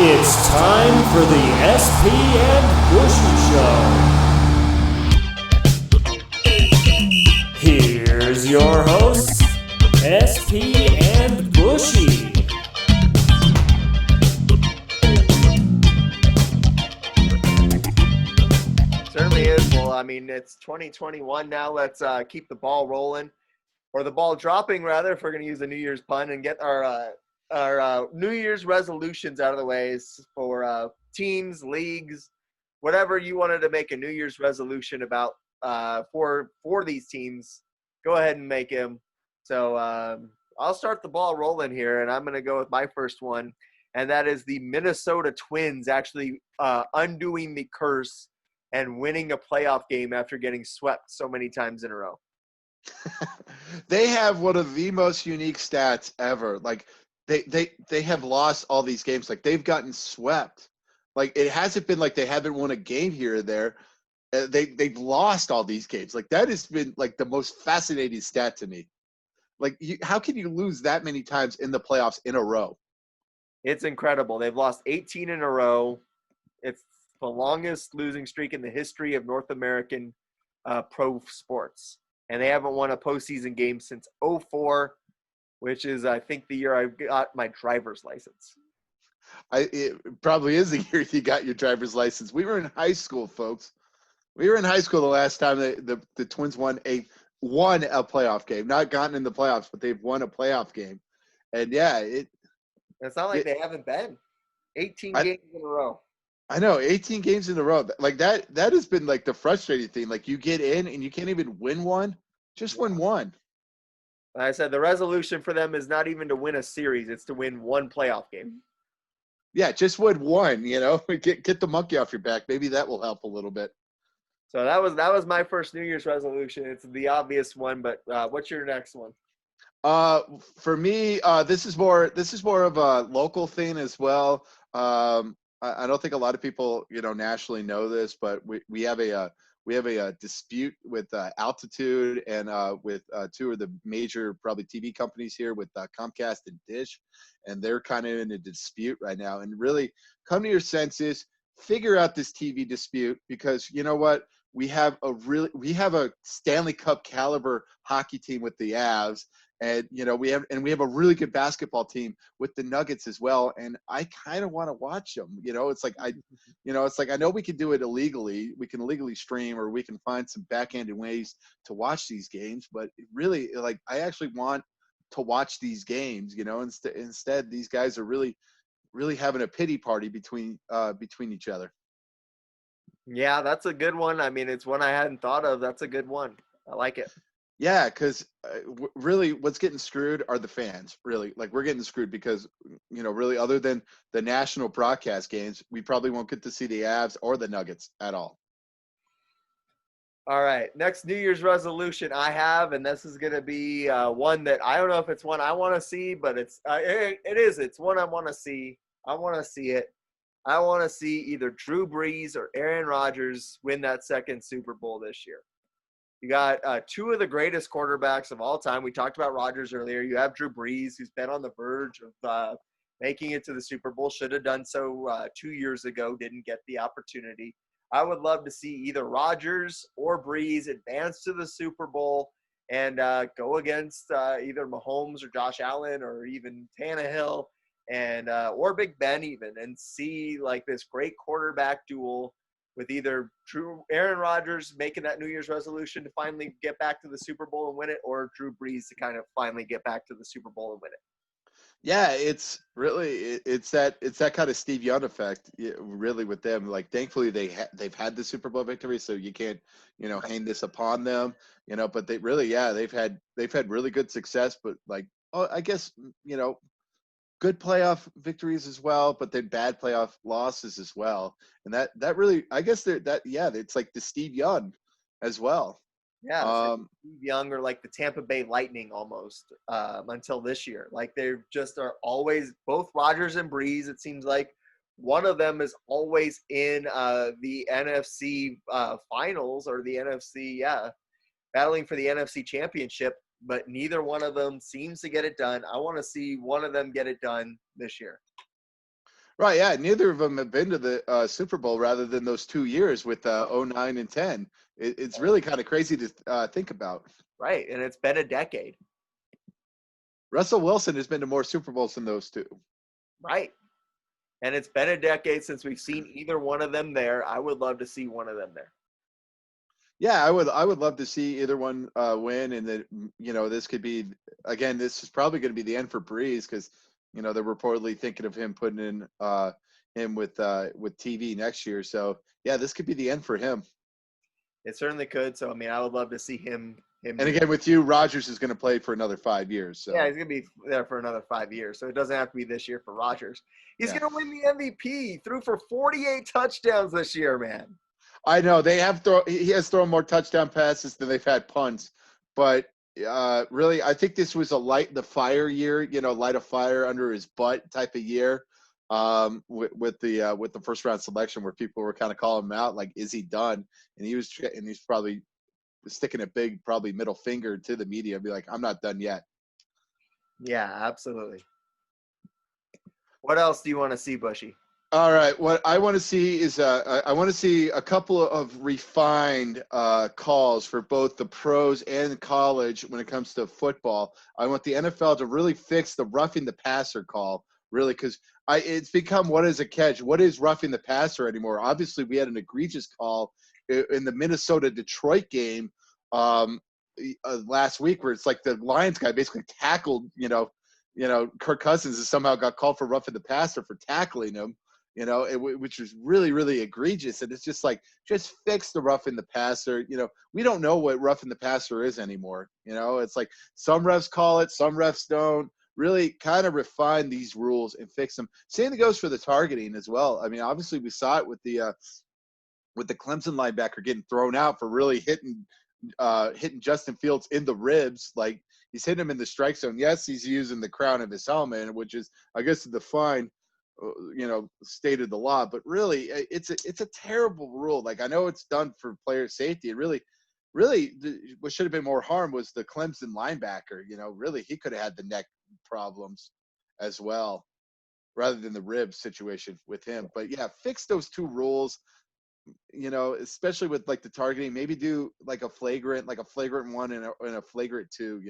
It's time for the SP and Bushy Show. Here's your hosts, SP and Bushy. Certainly is. Well, I mean, it's 2021 now. Let's keep the ball rolling, or the ball dropping, rather, if we're going to use a New Year's pun, and get our New Year's resolutions out of the ways for teams, leagues, whatever you wanted to make a New Year's resolution about for these teams. Go ahead and make him. So I'll start the ball rolling here, and I'm going to go with my first one, and that is the Minnesota Twins actually undoing the curse and winning a playoff game after getting swept so many times in a row. They have one of the most unique stats ever. Like they have lost all these games. Like they've gotten swept. Like it hasn't been like they haven't won a game here or there. They've lost all these games. Like that has been like the most fascinating stat to me. Like how can you lose that many times in the playoffs in a row? It's incredible. They've lost 18 in a row. It's the longest losing streak in the history of North American pro sports. And they haven't won a postseason game since 2004, which is, I think, the year I got my driver's license. It probably is the year you got your driver's license. We were in high school, folks. We were in high school the last time the Twins won a playoff game. Not gotten in the playoffs, but they've won a playoff game. And, yeah, it's not like they haven't been. 18 games in a row. I know, 18 games in a row. Like that has been like the frustrating thing. Like you get in and you can't even win one. Just win one. Like I said, the resolution for them is not even to win a series. It's to win one playoff game. Yeah, just win one, Get the monkey off your back. Maybe that will help a little bit. So that was my first New Year's resolution. It's the obvious one, but what's your next one? For me, this is more of a local thing as well. I don't think a lot of people, nationally know this, but we have a dispute with Altitude and with two of the major probably TV companies here with Comcast and Dish, and they're kind of in a dispute right now. And really, come to your senses, figure out this TV dispute, because you know what, we have a Stanley Cup caliber hockey team with the Avs. And we have a really good basketball team with the Nuggets as well. And I kind of want to watch them. It's like I know we can do it illegally. We can illegally stream, or we can find some backhanded ways to watch these games. But really, like, I actually want to watch these games. Instead, these guys are really, really having a pity party between each other. Yeah, that's a good one. I mean, it's one I hadn't thought of. That's a good one. I like it. Yeah, because really what's getting screwed are the fans, really. Like, we're getting screwed because, really, other than the national broadcast games, we probably won't get to see the Avs or the Nuggets at all. All right, next New Year's resolution I have, and this is going to be one that I don't know if it's one I want to see, but it is. It's one I want to see. I want to see it. I want to see either Drew Brees or Aaron Rodgers win that second Super Bowl this year. You got two of the greatest quarterbacks of all time. We talked about Rodgers earlier. You have Drew Brees, who's been on the verge of making it to the Super Bowl. Should have done so 2 years ago. Didn't get the opportunity. I would love to see either Rodgers or Brees advance to the Super Bowl and go against either Mahomes or Josh Allen or even Tannehill and or Big Ben even, and see like this great quarterback duel with either Aaron Rodgers making that New Year's resolution to finally get back to the Super Bowl and win it, or Drew Brees to kind of finally get back to the Super Bowl and win it. Yeah, it's that kind of Steve Young effect, really, with them. Like, thankfully they've had the Super Bowl victory, so you can't hang this upon them, But they've had really good success, but like, I guess good playoff victories as well, but then bad playoff losses as well. And that really, I guess it's like the Steve Young as well. Yeah, like Steve Young or like the Tampa Bay Lightning almost until this year. Like they just are always, both Rodgers and Brees, it seems like one of them is always in the NFC finals or the NFC, battling for the NFC championship. But neither one of them seems to get it done. I want to see one of them get it done this year. Right, yeah. Neither of them have been to the Super Bowl rather than those 2 years with 09 and 10. It's really kind of crazy to think about. Right, and it's been a decade. Russell Wilson has been to more Super Bowls than those two. Right. And it's been a decade since we've seen either one of them there. I would love to see one of them there. Yeah, I would love to see either one win, and that this could be again. This is probably going to be the end for Breeze because they're reportedly thinking of him putting in him with TV next year. So yeah, this could be the end for him. It certainly could. So I mean, I would love to see him. And again, with you, Rodgers is going to play for another 5 years. So. Yeah, he's going to be there for another 5 years. So it doesn't have to be this year for Rodgers. He's going to win the MVP. He threw for 48 touchdowns this year, man. I know he has thrown more touchdown passes than they've had punts, but really, I think this was a light the fire year, light a fire under his butt type of year, with the first round selection where people were kind of calling him out, like, is he done? And he's probably sticking a big, probably middle finger to the media, and be like, I'm not done yet. Yeah, absolutely. What else do you want to see, Bushy? All right. What I want to see is I want to see a couple of refined calls for both the pros and college when it comes to football. I want the NFL to really fix the roughing the passer call, really, because it's become what is a catch? What is roughing the passer anymore? Obviously, we had an egregious call in the Minnesota-Detroit game last week where it's like the Lions guy basically tackled, Kirk Cousins and somehow got called for roughing the passer for tackling him. Which was really, really egregious. And it's just like, just fix the roughing the passer. We don't know what roughing the passer is anymore. It's like some refs call it, some refs don't. Really kind of refine these rules and fix them. Same thing goes for the targeting as well. I mean, obviously we saw it with the Clemson linebacker getting thrown out for really hitting Justin Fields in the ribs. Like, he's hitting him in the strike zone. Yes, he's using the crown of his helmet, which is, I guess, the fine. Stated the law, but really it's a terrible rule. Like, I know it's done for player safety. It really what should have been more harm was the Clemson linebacker. Really he could have had the neck problems as well rather than the rib situation with him. But yeah, fix those two rules, especially with like the targeting. Maybe do like a flagrant one and a flagrant two.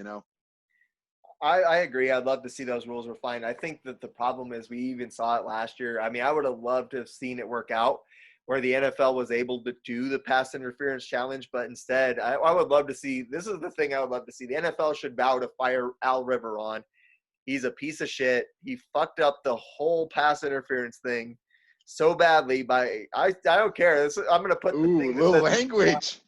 I agree. I'd love to see those rules refined. I think that the problem is we even saw it last year. I mean, I would have loved to have seen it work out where the NFL was able to do the pass interference challenge, but instead, I would love to see – this is the thing I would love to see. The NFL should vow to fire Al Riveron. He's a piece of shit. He fucked up the whole pass interference thing so badly by – I don't care. I'm going to put the thing that says, language.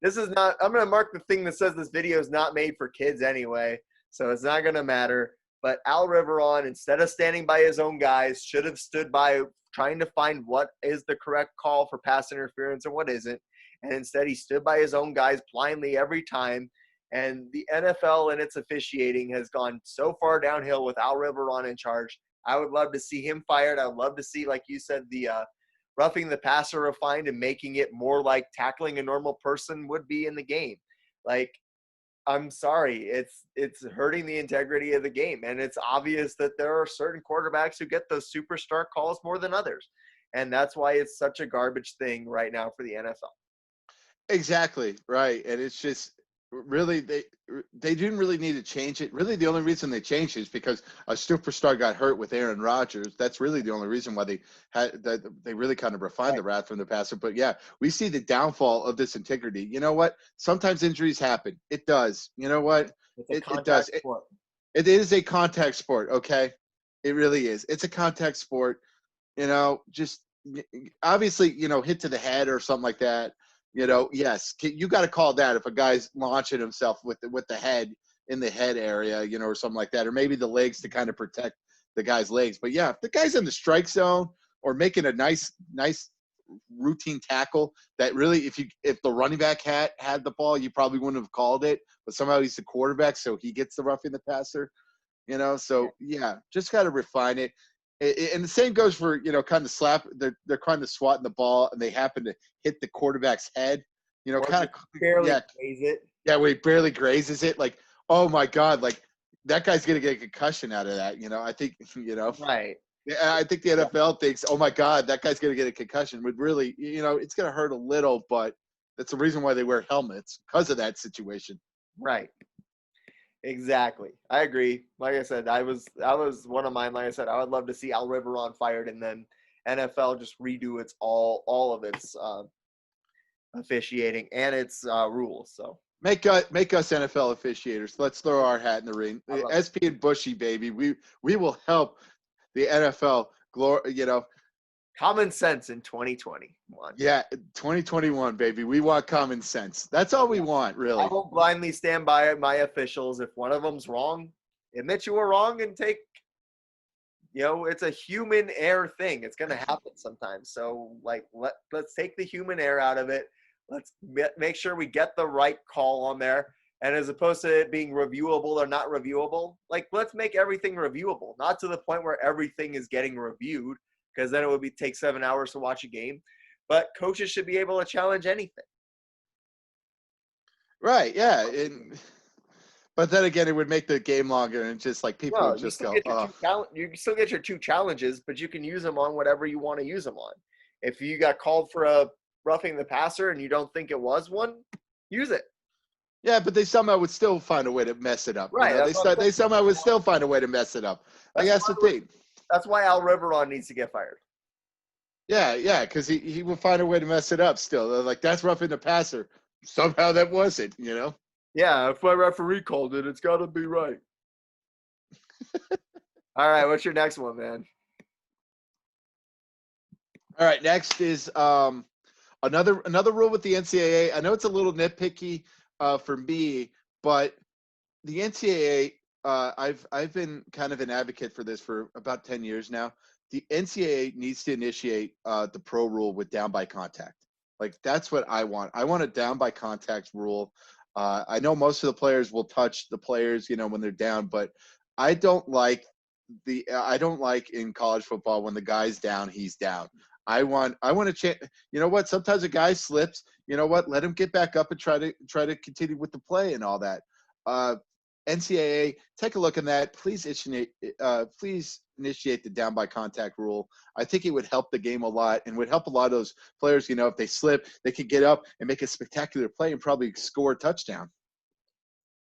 This is not – I'm going to mark the thing that says this video is not made for kids anyway. So it's not going to matter. But Al Riveron, instead of standing by his own guys, should have stood by trying to find what is the correct call for pass interference and what isn't. And instead, he stood by his own guys blindly every time. And the NFL and its officiating has gone so far downhill with Al Riveron in charge. I would love to see him fired. I would love to see, like you said, the roughing the passer refined and making it more like tackling a normal person would be in the game. Like, I'm sorry, it's hurting the integrity of the game. And it's obvious that there are certain quarterbacks who get those superstar calls more than others. And that's why it's such a garbage thing right now for the NFL. Exactly, right. And it's just really they didn't really need to change it. Really, the only reason they changed it is because a superstar got hurt with Aaron Rodgers. That's really the only reason why they really kind of refined the wrath from the passer. But yeah, we see the downfall of this integrity. You know what? Sometimes injuries happen. It does. You know what? It does. It is a contact sport. Okay, it really is. It's a contact sport. Just obviously, hit to the head or something like that. Yes, you got to call that if a guy's launching himself with the head in the head area, or something like that, or maybe the legs to kind of protect the guy's legs. But yeah, if the guy's in the strike zone or making a nice routine tackle that really, if the running back had the ball, you probably wouldn't have called it. But somehow he's the quarterback, so he gets the roughing the passer. So yeah, just got to refine it. And the same goes for, kind of slap. They're kind of swatting the ball, and they happen to hit the quarterback's head. Kind of barely graze it. Yeah, where he barely grazes it. Like, oh my God, like that guy's gonna get a concussion out of that. I think. Right. Yeah, I think the NFL thinks, oh my God, that guy's going to get a concussion. Would really, it's going to hurt a little, but that's the reason why they wear helmets, because of that situation. Right. Exactly. I agree. Like I said, that was one of mine. Like I said, I would love to see Al Riveron fired and then NFL just redo its all of its officiating and its rules. So Make us NFL officiators. Let's throw our hat in the ring. I love SP and Bushy, baby. We will help the NFL. common sense in 2021. Yeah, 2021, baby. We want common sense. That's all we want, really. I won't blindly stand by my officials. If one of them's wrong, admit you were wrong and take. It's a human error thing. It's going to happen sometimes. So, let's take the human error out of it. Let's make sure we get the right call on there. And as opposed to it being reviewable or not reviewable, let's make everything reviewable. Not to the point where everything is getting reviewed, because then it would take 7 hours to watch a game. But coaches should be able to challenge anything. Right, yeah. But then again, it would make the game longer, and just like people would just go, you can still get your 2 challenges, but you can use them on whatever you want to use them on. If you got called for a roughing the passer and you don't think it was one, use it. Yeah, but they somehow would still find a way to mess it up. Right. They somehow would still find a way to mess it up. That's the thing. That's why Al Riveron needs to get fired. Yeah, because he would find a way to mess it up still. They're like, that's roughing the passer. Somehow that wasn't, Yeah, if my referee called it, it's got to be right. All right, what's your next one, man? All right, next is another rule with the NCAA. I know it's a little nitpicky for me, but the NCAA, I've been kind of an advocate for this for about 10 years now. The NCAA needs to initiate the pro rule with down by contact. That's what I want. I want a down by contact rule. I know most of the players will touch the players, when they're down, but I don't like in college football when the guy's down, he's down. I want to change. You know what? Sometimes a guy slips. You know what? Let him get back up and try to continue with the play and all that. NCAA, take a look at that. Please initiate the down by contact rule. I think it would help the game a lot and would help a lot of those players. If they slip, they could get up and make a spectacular play and probably score a touchdown.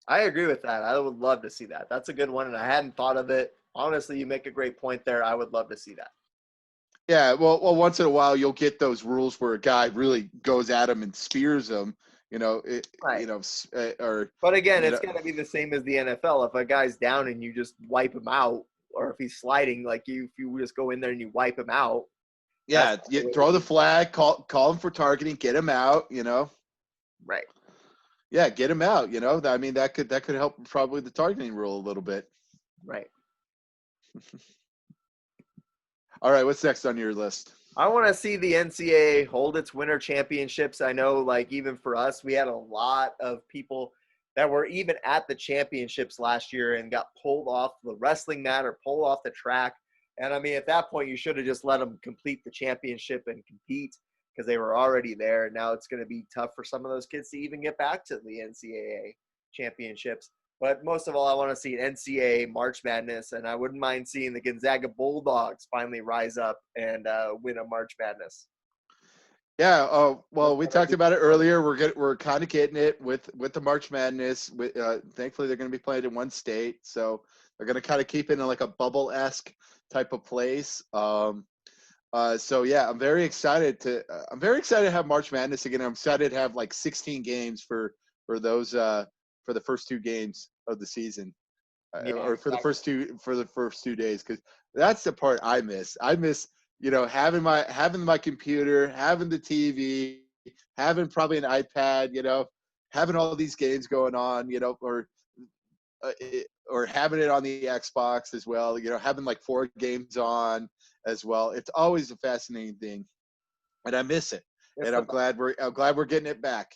I agree with that. I would love to see that. That's a good one, and I hadn't thought of it. Honestly, you make a great point there. I would love to see that. Yeah, well, once in a while you'll get those rules where a guy really goes at him and spears him. Right. Or. But again, it's going to be the same as the NFL. If a guy's down and you just wipe him out, or if he's sliding, if you just go in there and you wipe him out. Yeah, you throw the flag, call him for targeting, get him out. Right. Yeah, get him out. I mean, that could help probably the targeting rule a little bit. Right. All right, what's next on your list? I want to see the NCAA hold its winter championships. I know, even for us, we had a lot of people that were even at the championships last year and got pulled off the wrestling mat or pulled off the track. And, I mean, at that point, you should have just let them complete the championship and compete because they were already there. Now it's going to be tough for some of those kids to even get back to the NCAA championships. But most of all, I want to see NCAA March Madness, and I wouldn't mind seeing the Gonzaga Bulldogs finally rise up and win a March Madness. Yeah. Well, we talked about it earlier. We're kind of getting it with the March Madness. Thankfully, they're going to be played in one state, so they're going to kind of keep it in a bubble-esque type of place. So yeah, I'm very excited to have March Madness again. I'm excited to have 16 games for those. For the first 2 games of the season, or for the first 2 days, because that's the part I miss. I miss having my computer, having the TV, having probably an iPad, having all these games going on, or having it on the Xbox as well, having 4 games on as well. It's always a fascinating thing, and I miss it. And I'm glad we're getting it back.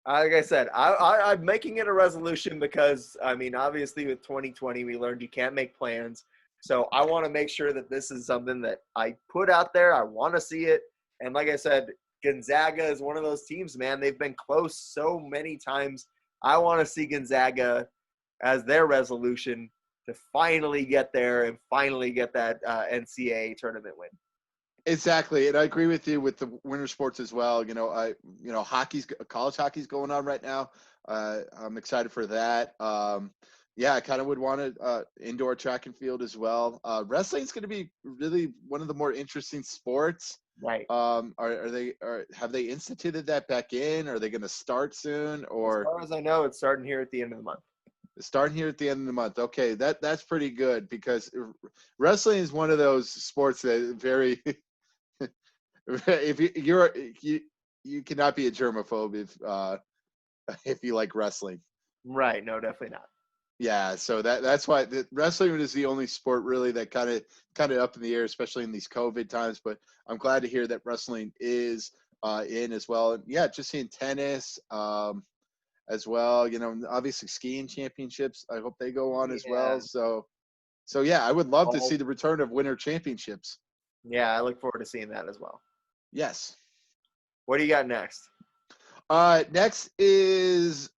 Like I said, I'm making it a resolution because, I mean, obviously with 2020, we learned you can't make plans. So I want to make sure that this is something that I put out there. I want to see it. And like I said, Gonzaga is one of those teams, man. They've been close so many times. I want to see Gonzaga as their resolution to finally get there and finally get that NCAA tournament win. Exactly, and I agree with you with the winter sports as well. College hockey's going on right now. I'm excited for that. I kind of would want indoor track and field as well. Wrestling's going to be really one of the more interesting sports. Right. Have they instituted that back in? Are they going to start soon? Or as far as I know, it's starting here at the end of the month. Starting here at the end of the month. Okay, that's pretty good because wrestling is one of those sports that very if you cannot be a germaphobe if you like wrestling. Right. No, definitely not. Yeah, so that's why wrestling is the only sport really that kind of up in the air, especially in these COVID times. But I'm glad to hear that wrestling is in as well. And yeah, just seeing tennis as well. Obviously skiing championships. I hope they go on as well. So yeah, I would love to see the return of winter championships. Yeah, I look forward to seeing that as well. Yes. What do you got next? Next is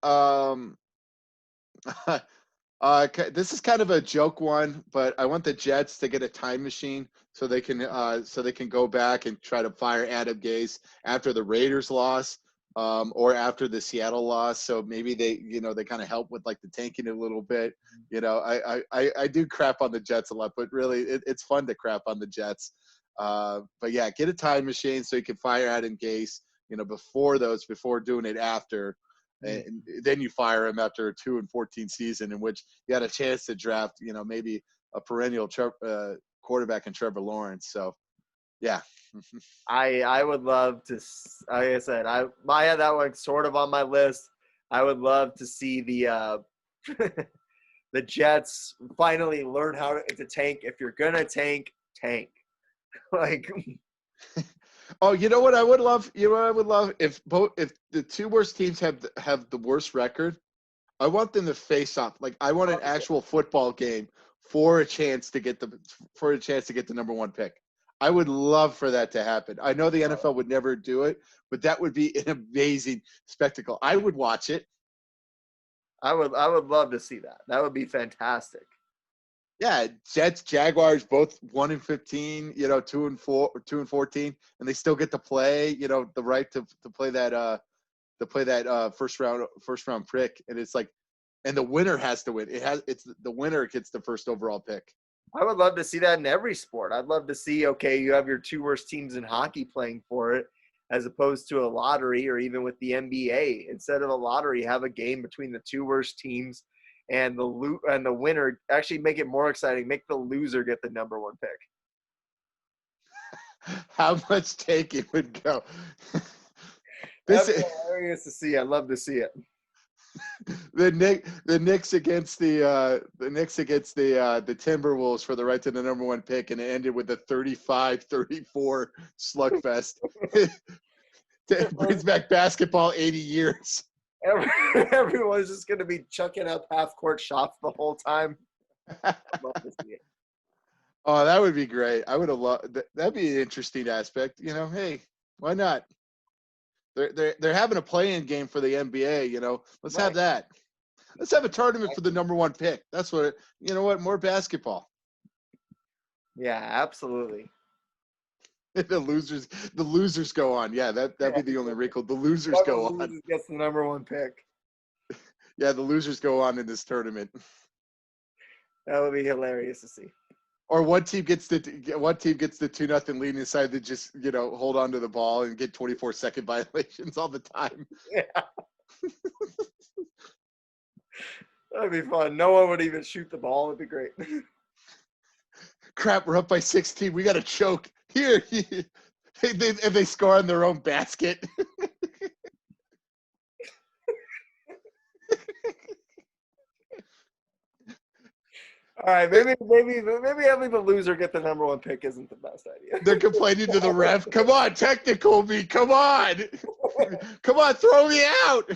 this is kind of a joke one, but I want the Jets to get a time machine so they can go back and try to fire Adam Gase after the Raiders loss, or after the Seattle loss. So maybe they kind of help with like the tanking a little bit. I do crap on the Jets a lot, but really it's fun to crap on the Jets. But yeah, get a time machine so you can fire Adam Gase, before doing it after. And then you fire him after a 2-14 season in which you had a chance to draft, maybe a perennial quarterback in Trevor Lawrence. So, yeah. I would love to, like I said, I had that one sort of on my list. I would love to see the the Jets finally learn how to tank. If you're gonna tank. Like. Oh, you know what I would love? If the two worst teams have the worst record, I want them to face off. Like I want an actual football game for a chance to get the number one pick. I would love for that to happen. I know the NFL would never do it, but that would be an amazing spectacle. I would watch it. I would love to see that. That would be fantastic. Yeah, Jets, Jaguars, both 1-15, 2-14, and they still get to play, the right to play that first round pick, and it's like, and the winner has to win. It's the winner gets the first overall pick. I would love to see that in every sport. I'd love to see, okay, you have your two worst teams in hockey playing for it, as opposed to a lottery, or even with the NBA. Instead of a lottery, have a game between the two worst teams. And the winner, actually make it more exciting. Make the loser get the number one pick. How much taking would go? That's hilarious to see. I'd love to see it. The Knicks against the Timberwolves for the right to the number one pick, and it ended with a 35-34 slugfest. It brings back basketball 80 years. Everyone's just going to be chucking up half-court shots the whole time. I'd love to see it. Oh, that would be great. I would have loved. That'd be an interesting aspect. Hey, why not? They're having a play-in game for the NBA. Let's have that. Let's have a tournament for the number one pick. That's what. More basketball. Yeah, absolutely. The losers go on. Yeah, that'd be the only wrinkle. The losers go on. Gets the number one pick. Yeah, the losers go on in this tournament. That would be hilarious to see. Or one team gets the 2-0 lead and decide to just hold on to the ball and get 24-second violations all the time. Yeah. That'd be fun. No one would even shoot the ball. It'd be great. Crap, we're up by 16. We got to choke. Here, and they score on their own basket. All right, maybe having the loser get the number one pick isn't the best idea. They're complaining to the ref. Come on, technical me. Come on, throw me out.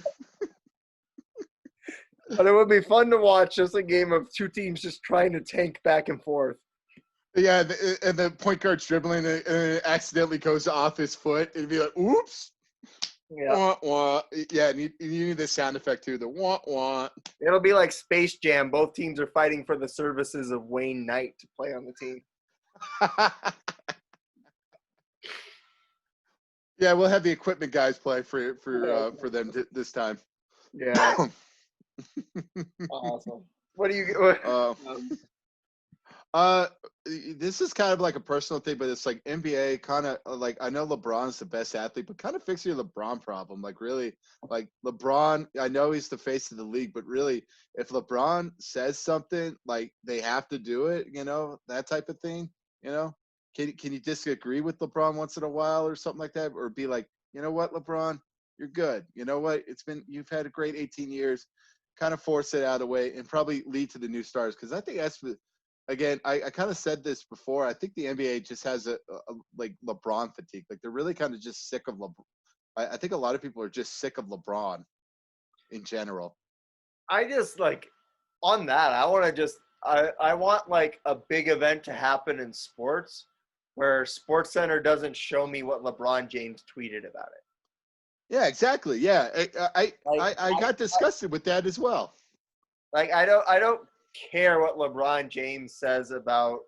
But it would be fun to watch just a game of two teams just trying to tank back and forth. Yeah, and the point guard's dribbling and it accidentally goes off his foot. It'd be like, oops. Yeah. Wah, wah. Yeah, and you need the sound effect too. The wah wah. It'll be like Space Jam. Both teams are fighting for the services of Wayne Knight to play on the team. Yeah, we'll have the equipment guys play for them this time. Yeah. Awesome. What do you? Uh, uh, this is kind of like a personal thing, but it's like NBA kind of like I know LeBron's the best athlete, but kind of fix your LeBron problem. Like really, like LeBron, I know he's the face of the league, but really, if LeBron says something, like they have to do it, that type of thing. Can you disagree with LeBron once in a while or something like that, or be like, you know what, LeBron, you're good. You know what, you've had a great 18 years. Kind of force it out of the way and probably lead to the new stars because I think that's again, I kind of said this before. I think the NBA just has a like LeBron fatigue. Like they're really kind of just sick of LeBron. I think a lot of people are just sick of LeBron in general. I just like on that. I want to just I want like a big event to happen in sports where Sports Center doesn't show me what LeBron James tweeted about it. Yeah, exactly. Yeah, I got I disgusted with that as well. like I don't care what LeBron James says about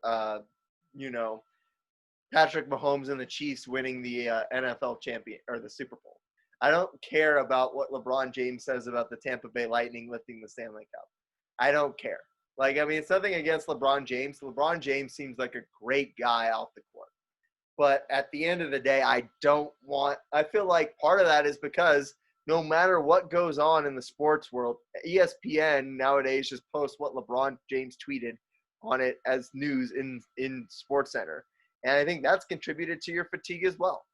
Patrick Mahomes and the Chiefs winning the NFL champion or the Super Bowl. I don't care about what LeBron James says about the Tampa Bay Lightning lifting the Stanley Cup. I don't care. Like, I mean, it's nothing against LeBron James. LeBron James seems like a great guy off the court. But at the end of the day, I feel like part of that is because no matter what goes on in the sports world, ESPN nowadays just posts what LeBron James tweeted on it as news in Sports Center. And I think that's contributed to your fatigue as well.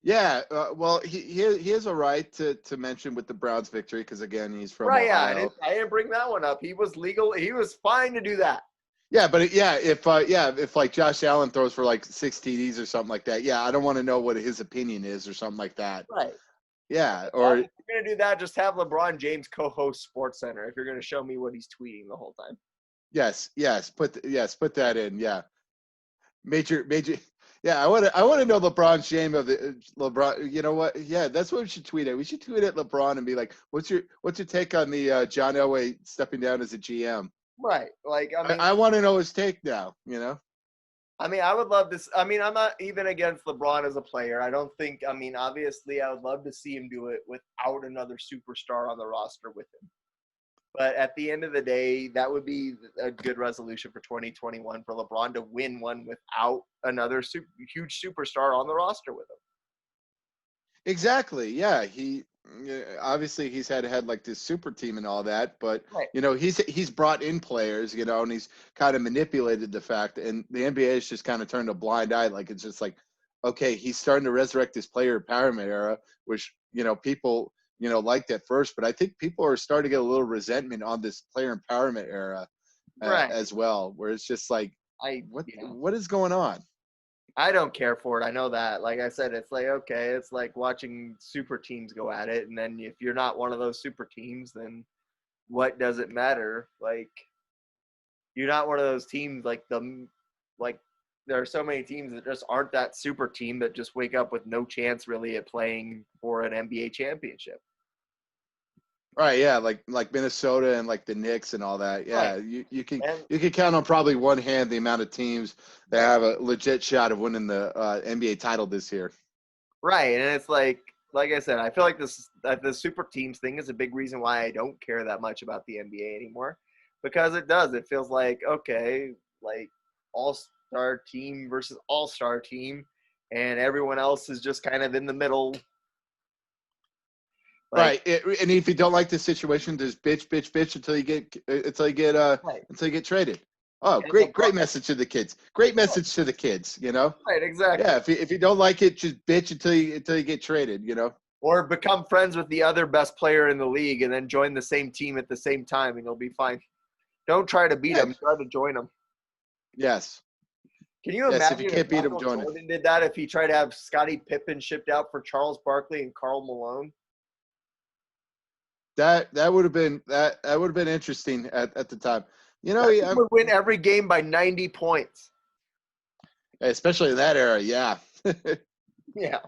Yeah, well, he has a right to mention with the Browns victory because again he's from Right? Ohio. Yeah, I didn't bring that one up. He was legal. He was fine to do that. Yeah, but if like Josh Allen throws for like 6 TDs or something like that, yeah, I don't want to know what his opinion is or something like that. Right. Yeah, or if you're gonna do that, just have LeBron James co-host Sports Center. If you're gonna show me what he's tweeting the whole time. Yes, put that in. Yeah, major. Yeah, I want to know LeBron's shame of the LeBron. You know what? Yeah, that's what we should tweet at. We should tweet at LeBron and be like, "What's your take on the John Elway stepping down as a GM?" Right. Like, I mean, I want to know his take now. I mean, I would love this. I mean, I'm not even against LeBron as a player. I don't think. I mean, obviously, I would love to see him do it without another superstar on the roster with him. But at the end of the day, that would be a good resolution for 2021 for LeBron to win one without another huge superstar on the roster with him. Exactly. Yeah. Obviously he's had like this super team and all that, but right. He's brought in players, and he's kind of manipulated the fact, and the NBA has just kind of turned a blind eye. Like it's just like, okay, he's starting to resurrect this player empowerment era, which people liked at first, but I think people are starting to get a little resentment on this player empowerment era as well, where it's just like, what is going on? I don't care for it. I know that. Like I said, it's like, okay, it's like watching super teams go at it. And then if you're not one of those super teams, then what does it matter? Like, you're not one of those teams like there are so many teams that just aren't that super team that just wake up with no chance really at playing for an NBA championship. Right, yeah, like Minnesota and like the Knicks and all that. Yeah, right. You can count on probably one hand the amount of teams that have a legit shot of winning the NBA title this year. Right, and it's like I said, I feel like the super teams thing is a big reason why I don't care that much about the NBA anymore, because it feels like, okay, like all-star team versus all-star team, and everyone else is just kind of in the middle. Right, and if you don't like the situation, just bitch until you get traded. Oh, great message to the kids. Great message to the kids. Right, exactly. Yeah, if you don't like it, just bitch until you get traded. Or become friends with the other best player in the league, and then join the same team at the same time, and you'll be fine. Don't try to beat them. Try to join them. Yes. Can you imagine if you can't beat him, join Jordan did that if he tried to have Scottie Pippen shipped out for Charles Barkley and Karl Malone? That would have been interesting at the time. He would win every game by 90 points. Especially in that era, yeah. Yeah.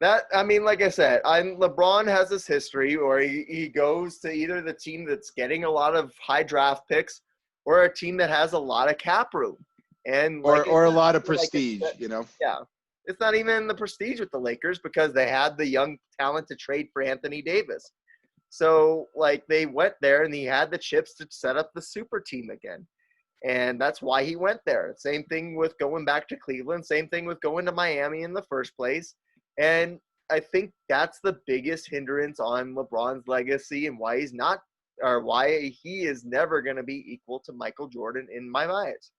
I mean, like I said, LeBron has this history where he goes to either the team that's getting a lot of high draft picks or a team that has a lot of cap room. And like Or a lot of like prestige, you know. yeah, it's not even the prestige with the Lakers because they had the young talent to trade for Anthony Davis. So like they went there and he had the chips to set up the super team again. And that's why he went there. Same thing with going back to Cleveland. Same thing with going to Miami in the first place. And I think that's the biggest hindrance on LeBron's legacy and why he's not, or why he is never going to be equal to Michael Jordan in my eyes.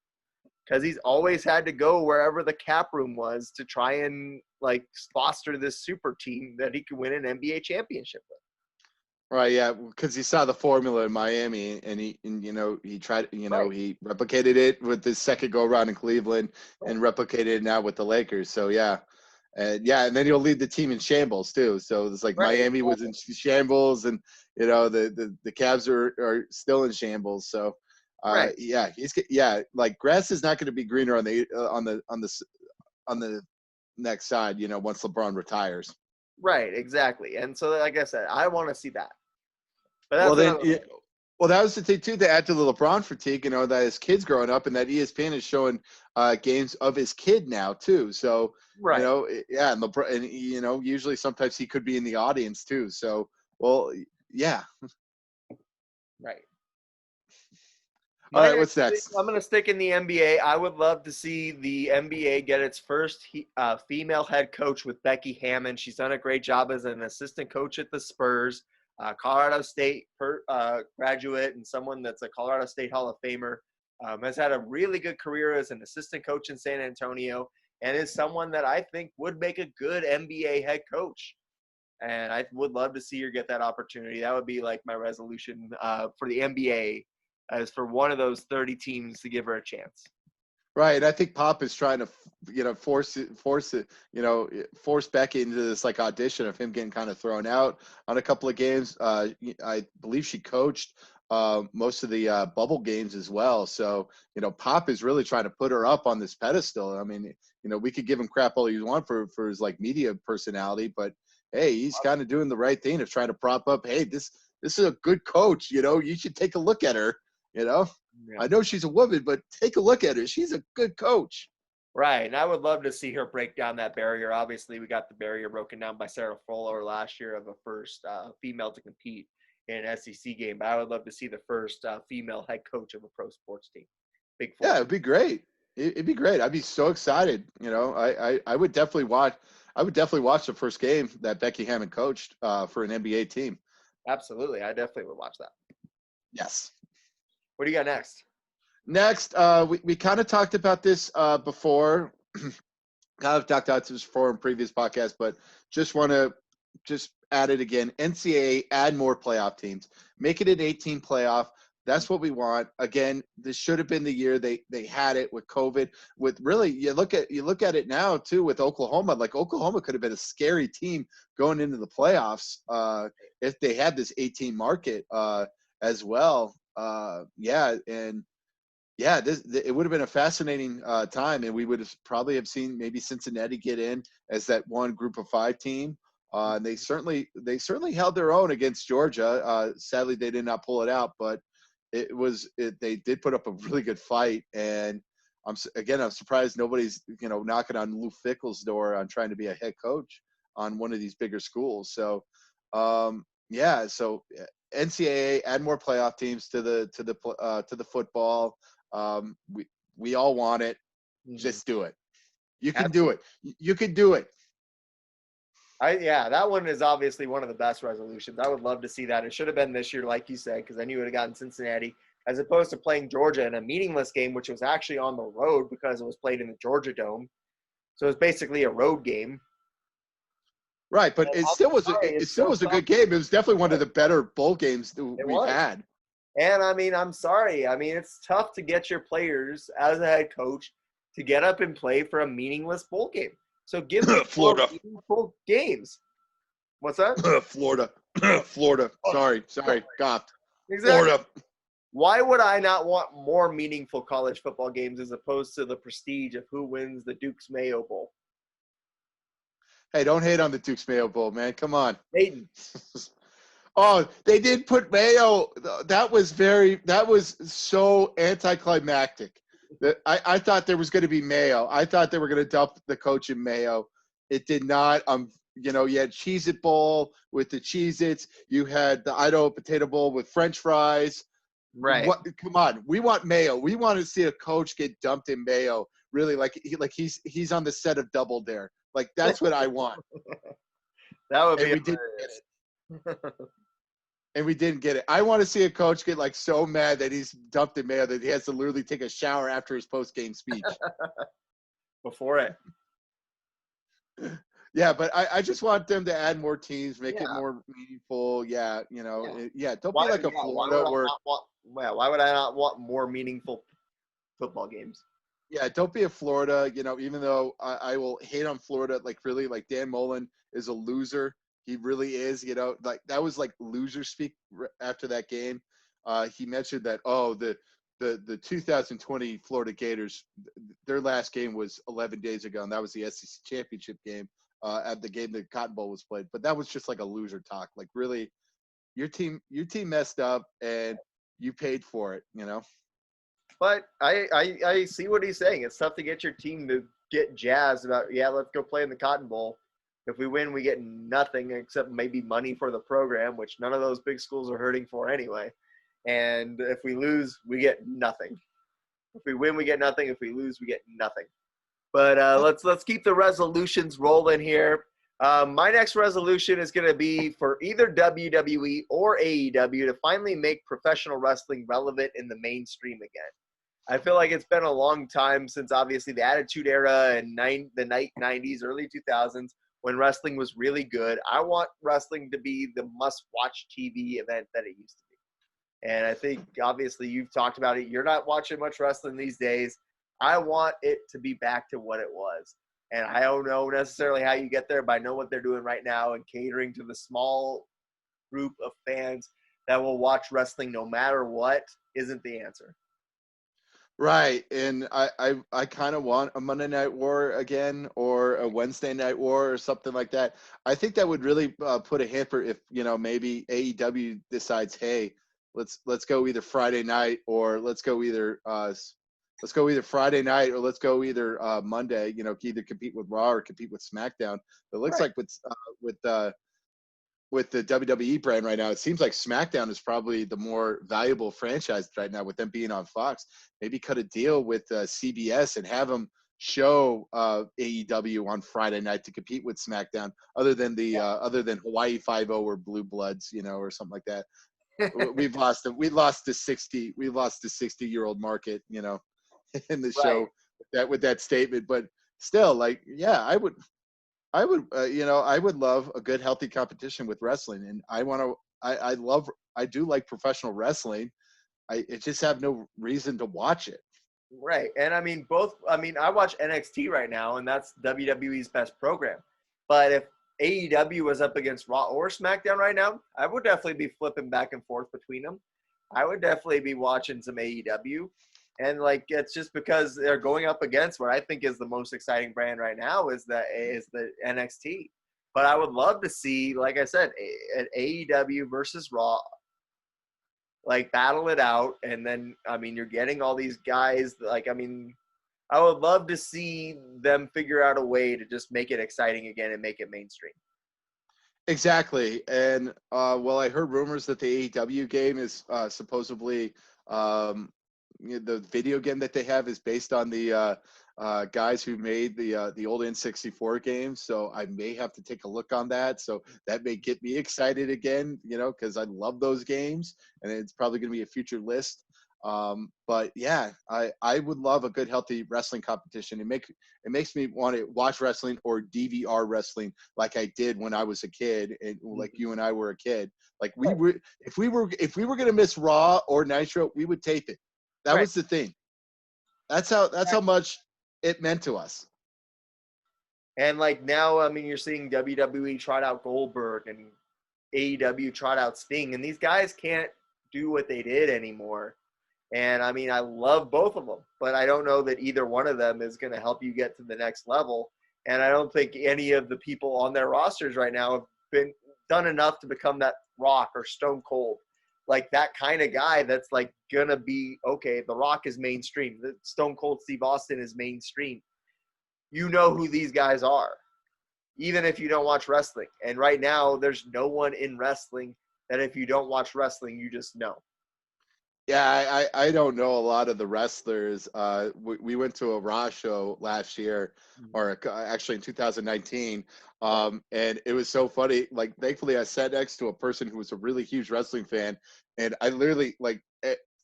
Because he's always had to go wherever the cap room was to try and like foster this super team that he could win an NBA championship with. Right, yeah, because he saw the formula in Miami, and he tried, Right. he replicated it with his second go around in Cleveland, and replicated it now with the Lakers. So yeah, and then he'll lead the team in shambles too. So it's like Right. Miami was in shambles, and the Cavs are still in shambles. So Right. like grass is not going to be greener on the next side. Once LeBron retires. Right. Exactly. And so, like I said, I want to see that. But Well, that's then, another. well, that was the thing too. To add to the LeBron fatigue, that his kid's growing up, and that ESPN is showing games of his kid now too. So, Right. yeah, and LeBron, and usually sometimes he could be in the audience too. So, well, yeah. Right. All My right, next what's thing, next? I'm going to stick in the NBA. I would love to see the NBA get its first female head coach with Becky Hammon. She's done a great job as an assistant coach at the Spurs, Colorado State graduate, and someone that's a Colorado State Hall of Famer. Has had a really good career as an assistant coach in San Antonio, and is someone that I think would make a good NBA head coach. And I would love to see her get that opportunity. That would be like my resolution for the NBA, as for one of those 30 teams to give her a chance. Right, I think Pop is trying to, force Becky into this like audition of him getting kind of thrown out on a couple of games. I believe she coached most of the bubble games as well. So Pop is really trying to put her up on this pedestal. I mean, we could give him crap all you want for his like media personality, but hey, he's kind of doing the right thing of trying to prop up. Hey, this is a good coach. You should take a look at her. Yeah. I know she's a woman, but take a look at her. She's a good coach. Right. And I would love to see her break down that barrier. Obviously, we got the barrier broken down by Sarah Fuller last year of the first female to compete in an SEC game. But I would love to see the first female head coach of a pro sports team. Big Yeah, it'd be great. It'd be great. I'd be so excited. I would definitely watch. I would definitely watch the first game that Becky Hammon coached for an NBA team. Absolutely. I definitely would watch that. Yes. What do you got next? Next, we kind of talked about this before. Kind of talked about this before in previous podcasts, but just want to add it again. NCAA, add more playoff teams. Make it an 18 playoff. That's what we want. Again, this should have been the year they had it with COVID. With really, you look at it now too with Oklahoma. Like Oklahoma could have been a scary team going into the playoffs if they had this 18 market as well. It would have been a fascinating time, and we would have probably have seen maybe Cincinnati get in as that one Group of 5 team. And they certainly held their own against Georgia. Sadly, they did not pull it out, but they did put up a really good fight. And I'm surprised nobody's knocking on Lou Fickle's door on trying to be a head coach on one of these bigger schools. So NCAA, add more playoff teams to the football. We all want it. Just do it. You can do it. You can do it. That one is obviously one of the best resolutions. I would love to see that. It should have been this year, like you said, because then you would have gotten Cincinnati, as opposed to playing Georgia in a meaningless game, which was actually on the road because it was played in the Georgia Dome. So it's basically a road game. Right, but it still was a good game. It was definitely one of the better bowl games that we've had. And I mean, I'm sorry. I mean, it's tough to get your players as a head coach to get up and play for a meaningless bowl game. So give me Florida meaningful games. What's that? Florida. Sorry, coughed. Exactly. Florida. Why would I not want more meaningful college football games as opposed to the prestige of who wins the Duke's Mayo Bowl? Hey, don't hate on the Duke's Mayo Bowl, man. Come on. Hayden. Oh, they did put mayo. That was so anticlimactic. I thought there was going to be mayo. I thought they were going to dump the coach in mayo. It did not. You had Cheez-It Bowl with the Cheez-Its. You had the Idaho Potato Bowl with French fries. Right. What? Come on. We want mayo. We want to see a coach get dumped in mayo. Really, like he's on the set of Double Dare. Like that's what I want. That would And be we didn't get hilarious. it. And we didn't get it. I want to see a coach get like so mad that he's dumped in mayo that he has to literally take a shower after his post-game speech. Before it. Yeah, but I just want them to add more teams, make it Yeah. more meaningful. Yeah, don't Why, be like a Florida where why would I not want more meaningful football games? yeah, don't be a Florida, even though I will hate on Florida, like really like Dan Mullen is a loser. He really is, like that was like loser speak after that game. He mentioned that, the 2020 Florida Gators, their last game was 11 days ago, and that was the SEC championship game at the game that Cotton Bowl was played. But that was just like a loser talk. Like really, your team messed up and you paid for it, But I see what he's saying. It's tough to get your team to get jazzed about, let's go play in the Cotton Bowl. If we win, we get nothing except maybe money for the program, which none of those big schools are hurting for anyway. And if we lose, we get nothing. If we win, we get nothing. If we lose, we get nothing. But let's keep the resolutions rolling here. My next resolution is going to be for either WWE or AEW to finally make professional wrestling relevant in the mainstream again. I feel like it's been a long time since obviously the Attitude Era and the late 90s, early 2000s when wrestling was really good. I want wrestling to be the must-watch TV event that it used to be. And I think obviously you've talked about it. You're not watching much wrestling these days. I want it to be back to what it was. And I don't know necessarily how you get there, but I know what they're doing right now and catering to the small group of fans that will watch wrestling no matter what isn't the answer. Right, and I kind of want a Monday Night War again, or a Wednesday Night War, or something like that. I think that would really put a hamper if maybe AEW decides, hey, let's go either Friday night, or let's go either Friday night, or let's go either Monday. Either compete with Raw or compete with SmackDown. But it looks Right. like with the WWE brand right now, it seems like SmackDown is probably the more valuable franchise right now with them being on Fox. Maybe cut a deal with CBS and have them show AEW on Friday night to compete with SmackDown, other than Hawaii 5-0 or Blue Bloods, or something like that. We've lost them. We lost the 60-year-old market, in the show with that statement. But still, like, yeah, I would love a good, healthy competition with wrestling, and I do like professional wrestling. I just have no reason to watch it. Right. And I watch NXT right now, and that's WWE's best program. But if AEW was up against Raw or SmackDown right now, I would definitely be flipping back and forth between them. I would definitely be watching some AEW. And it's just because they're going up against what I think is the most exciting brand right now is the NXT. But I would love to see, like I said, an AEW versus Raw, battle it out. And then, you're getting all these guys. I would love to see them figure out a way to just make it exciting again and make it mainstream. Exactly. And I heard rumors that the AEW game is supposedly the video game that they have is based on the guys who made the old N64 games. So I may have to take a look on that. So that may get me excited again, because I love those games, and it's probably going to be a future list. But yeah, I would love a good, healthy wrestling competition. It makes me want to watch wrestling or DVR wrestling like I did when I was a kid, and like you and I were a kid. Like if we were going to miss Raw or Nitro, we would tape it. That was the thing. That's how much it meant to us. And now, you're seeing WWE trot out Goldberg and AEW trot out Sting, and these guys can't do what they did anymore. And I love both of them, but I don't know that either one of them is going to help you get to the next level. And I don't think any of the people on their rosters right now have been done enough to become that Rock or Stone Cold. Like that kind of guy that's like gonna be okay. The Rock is mainstream. The Stone Cold Steve Austin is mainstream. You know who these guys are, even if you don't watch wrestling. And right now, there's no one in wrestling that if you don't watch wrestling, you just know. Yeah, I don't know a lot of the wrestlers. We went to a Raw show last year, or actually in 2019, and it was so funny. Like, thankfully, I sat next to a person who was a really huge wrestling fan, and I literally, like,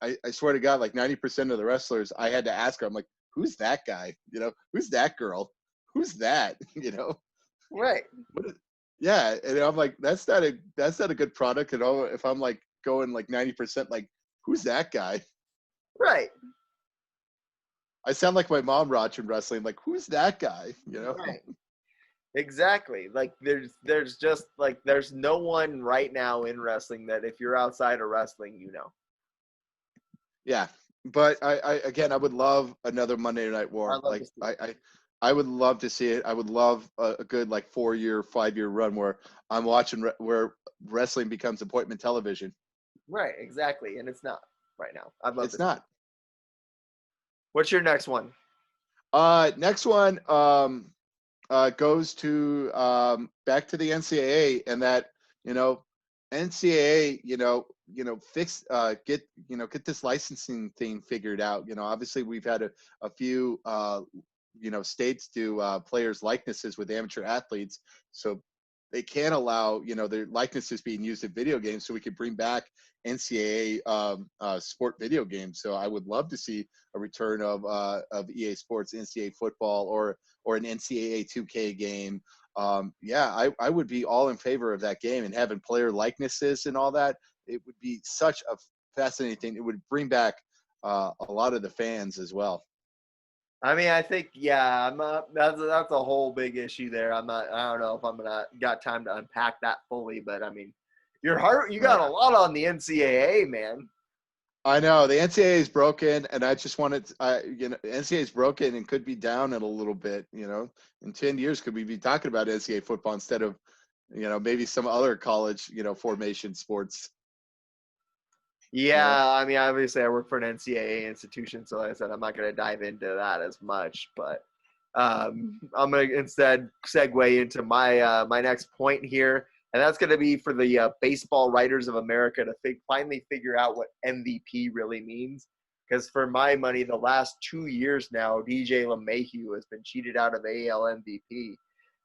I swear to God, like 90% of the wrestlers, I had to ask her, I'm like, who's that guy? You know, who's that girl? Who's that? You know? Right. Yeah, and I'm like, that's not a good product at all. If I'm like going like 90%, like, who's that guy? Right. I sound like my mom watching wrestling. Like, who's that guy? You know? Right. Exactly. Like there's just like there's no one right now in wrestling that if you're outside of wrestling, you know. Yeah, but I again, I would love another Monday Night I War. love to Like, see it. I would love to see it. I would love a good like 4-year, 5-year run where I'm watching where wrestling becomes appointment television. Right, exactly. And it's not right now. I'd love to It's see it. not. What's your next one? Next one goes to back to the NCAA, and that, you know, NCAA, fix get this licensing thing figured out. You know, obviously we've had a few states do players likenesses with amateur athletes, so they can allow, their likenesses being used in video games, so we could bring back NCAA sport video games. So I would love to see a return of EA Sports NCAA football or an NCAA 2K game. I would be all in favor of that game and having player likenesses and all that. It would be such a fascinating thing. It would bring back a lot of the fans as well. I mean, I think I'm not, that's a whole big issue there. I don't know if I'm gonna got time to unpack that fully, but I mean, you got Right. a lot on the NCAA, man. I know the NCAA is broken, and I just wanted, NCAA is broken and could be down in a little bit. In 10 years, could we be talking about NCAA football instead of, maybe some other college, formation sports? Yeah, I mean, obviously, I work for an NCAA institution, so like I said, I'm not going to dive into that as much. But I'm going to instead segue into my next point here, and that's going to be for the Baseball Writers of America to finally figure out what MVP really means. Because for my money, the last 2 years now, DJ LeMahieu has been cheated out of AL MVP.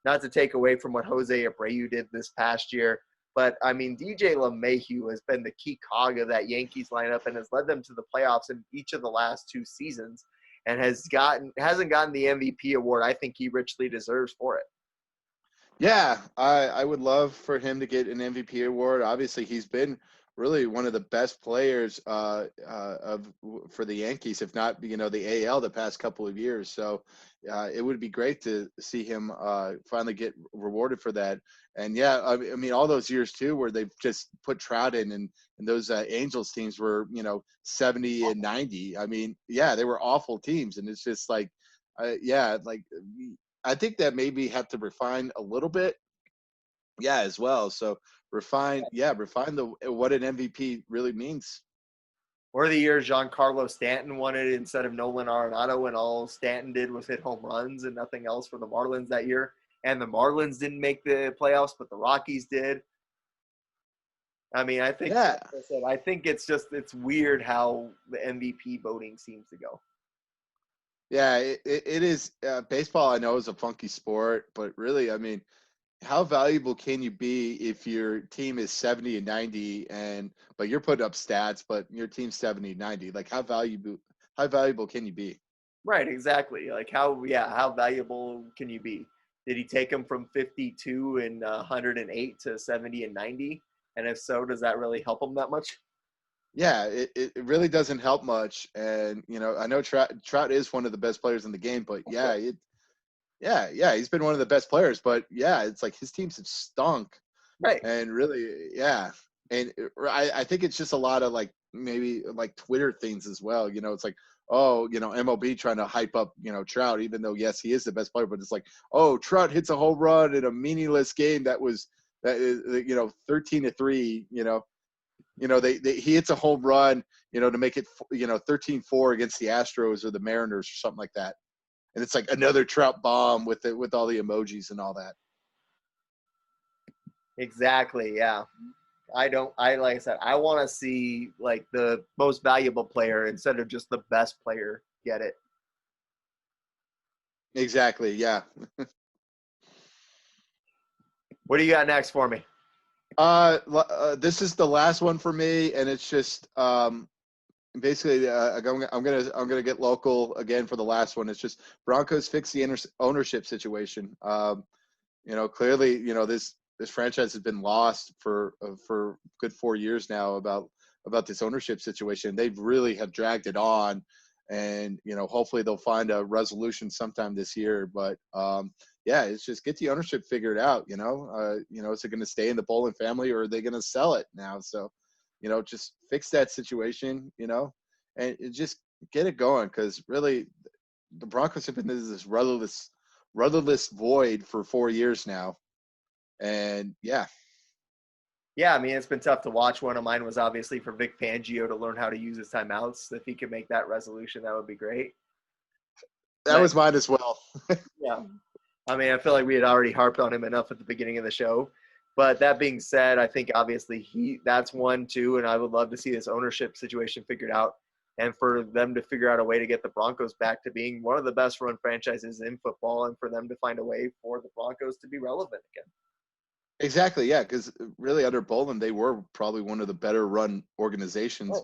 Not to take away from what Jose Abreu did this past year, but I mean, DJ LeMahieu has been the key cog of that Yankees lineup and has led them to the playoffs in each of the last 2 seasons, and hasn't gotten the MVP award. I think he richly deserves for it. Yeah, I would love for him to get an MVP award. Obviously, he's been really one of the best players for the Yankees, if not the AL the past couple of years. So it would be great to see him finally get rewarded for that. And yeah, I mean all those years too, where they've just put Trout in, and those Angels teams were 70 and 90. I mean, yeah, they were awful teams, and it's just like, I think that maybe have to refine a little bit, as well. So refine what an MVP really means. Or the year Giancarlo Stanton won it instead of Nolan Arenado, and all Stanton did was hit home runs and nothing else for the Marlins that year. And the Marlins didn't make the playoffs, but the Rockies did. I mean, I think, Yeah, like I said, I think it's weird how the MVP voting seems to go. yeah, it is. Baseball, I know, is a funky sport, but really, I mean, how valuable can you be if your team is 70 and 90, but you're putting up stats, but your team's 70 and 90? Like, how valuable can you be? Right, exactly. Like how valuable can you be? Did he take him from 52 and 108 to 70 and 90? And if so, does that really help him that much? Yeah, it really doesn't help much. And I know Trout is one of the best players in the game, but he's been one of the best players. But yeah, it's like his teams have stunk, Right. and really, yeah. And I think it's just a lot of like maybe like Twitter things as well. You know, it's like, oh, you know, MLB trying to hype up, you know, Trout, even though yes, he is the best player, but it's like, oh, Trout hits a home run in a meaningless game that is, you know, 13-3. He hits a home run, you know, to make it, you know, 13-4 against the Astros or the Mariners or something like that, and it's like another Trout bomb with all the emojis and all that. Exactly. Yeah. Like I said, I want to see like the most valuable player instead of just the best player get it. Exactly. Yeah. What do you got next for me? This is the last one for me, and it's just basically I'm gonna get local again for the last one. It's just Broncos fix the ownership situation. You know, clearly, you know, this franchise has been lost for good 4 years now about this ownership situation. They really have dragged it on, and you know, hopefully they'll find a resolution sometime this year. But yeah, it's just get the ownership figured out. You know, is it going to stay in the Bolin family, or are they going to sell it now? So, you know, just fix that situation. You know, and just get it going, because really, the Broncos have been in this rudderless void for 4 years now. And yeah. Yeah, I mean, it's been tough to watch. One of mine was obviously for Vic Fangio to learn how to use his timeouts. If he could make that resolution, that would be great. That was mine as well. Yeah. I mean, I feel like we had already harped on him enough at the beginning of the show. But that being said, I think obviously that's one too, and I would love to see this ownership situation figured out, and for them to figure out a way to get the Broncos back to being one of the best run franchises in football, and for them to find a way for the Broncos to be relevant again. Exactly, yeah, because really under Bolin, they were probably one of the better run organizations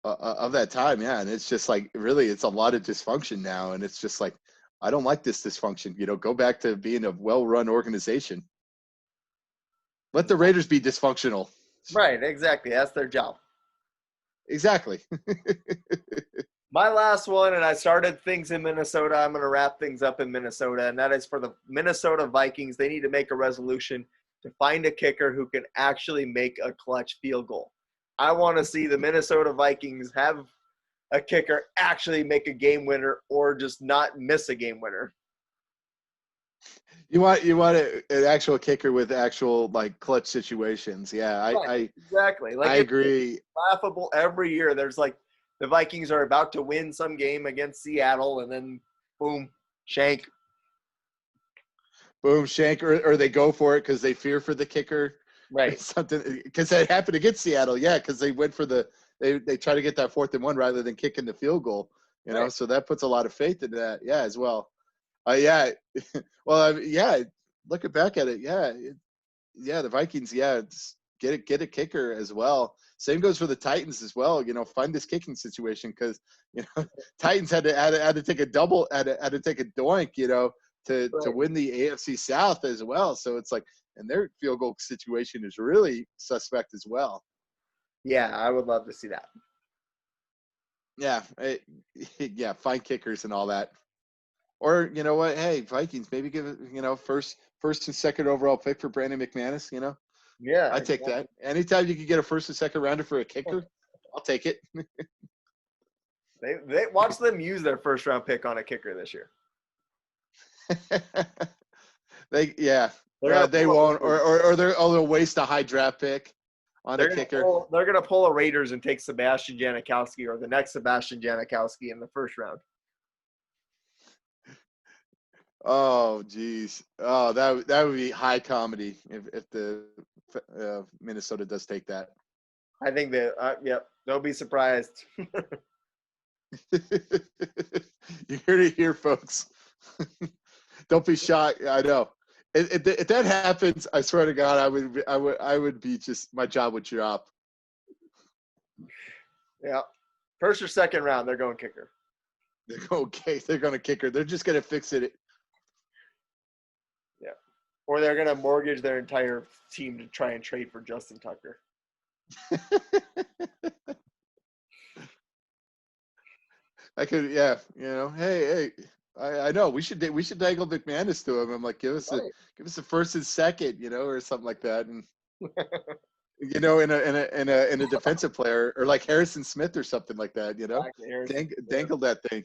of that time, yeah. And it's just like, really, it's a lot of dysfunction now, and it's just like, I don't like this dysfunction. You know, go back to being a well-run organization. Let the Raiders be dysfunctional. Right, exactly. That's their job. Exactly. My last one, and I started things in Minnesota. I'm going to wrap things up in Minnesota, and that is for the Minnesota Vikings. They need to make a resolution to find a kicker who can actually make a clutch field goal. I want to see the Minnesota Vikings have a kicker actually make a game winner or just not miss a game winner. You want an actual kicker with actual like clutch situations. Yeah, Exactly. Like, I agree. Laughable every year. There's like the Vikings are about to win some game against Seattle, and then boom, shank. Boom, shank, or they go for it because they fear for the kicker. Right. Something, because that happened against Seattle. Yeah, because they went for they try to get that 4th and 1 rather than kicking the field goal. You know, so that puts a lot of faith into that. Yeah, as well. Yeah. Well, yeah. Looking back at it, yeah, the Vikings, get a kicker as well. Same goes for the Titans as well. You know, find this kicking situation, because you know Titans had to take a double, had to take a doink, you know, to win the AFC South as well. So it's like, and their field goal situation is really suspect as well. Yeah, I would love to see that. Yeah, yeah, find kickers and all that. Or you know what? Hey, Vikings, maybe give it, you know, first and second overall pick for Brandon McManus. You know, yeah, I take that. Anytime you can get a first and second rounder for a kicker, I'll take it. They watch them use their first round pick on a kicker this year. They won't, or they'll waste a high draft pick on a kicker. They're gonna pull a Raiders and take Sebastian Janikowski or the next Sebastian Janikowski in the first round. Oh, geez. Oh, that would be high comedy if the Minnesota does take that. I think that, don't be surprised. You heard it here, folks. Don't be shocked. I know. If that happens, I swear to God, I would be just, my job would drop. Yeah, first or second round, they're going kicker. They're going to kicker. They're just going to fix it. Yeah, or they're going to mortgage their entire team to try and trade for Justin Tucker. I could, yeah, you know, hey, I know we should dangle McManus to him. I'm like, give us a first and second, you know, or something like that, and you know, in a defensive player, or like Harrison Smith or something like that, you know, dangle that thing.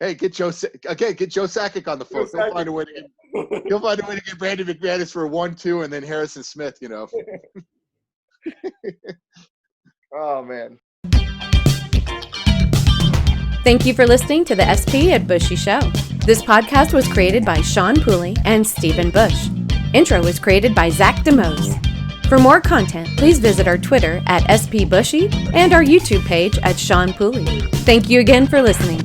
Hey, get Joe Sakic on the phone. He'll find a way to get Brandon McManus for a 1-2, and then Harrison Smith, you know. Oh man. Thank you for listening to the SP at Bushy Show. This podcast was created by Sean Pooley and Stephen Bush. Intro was created by Zach DeMose. For more content, please visit our Twitter at SP Bushy and our YouTube page at Sean Pooley. Thank you again for listening.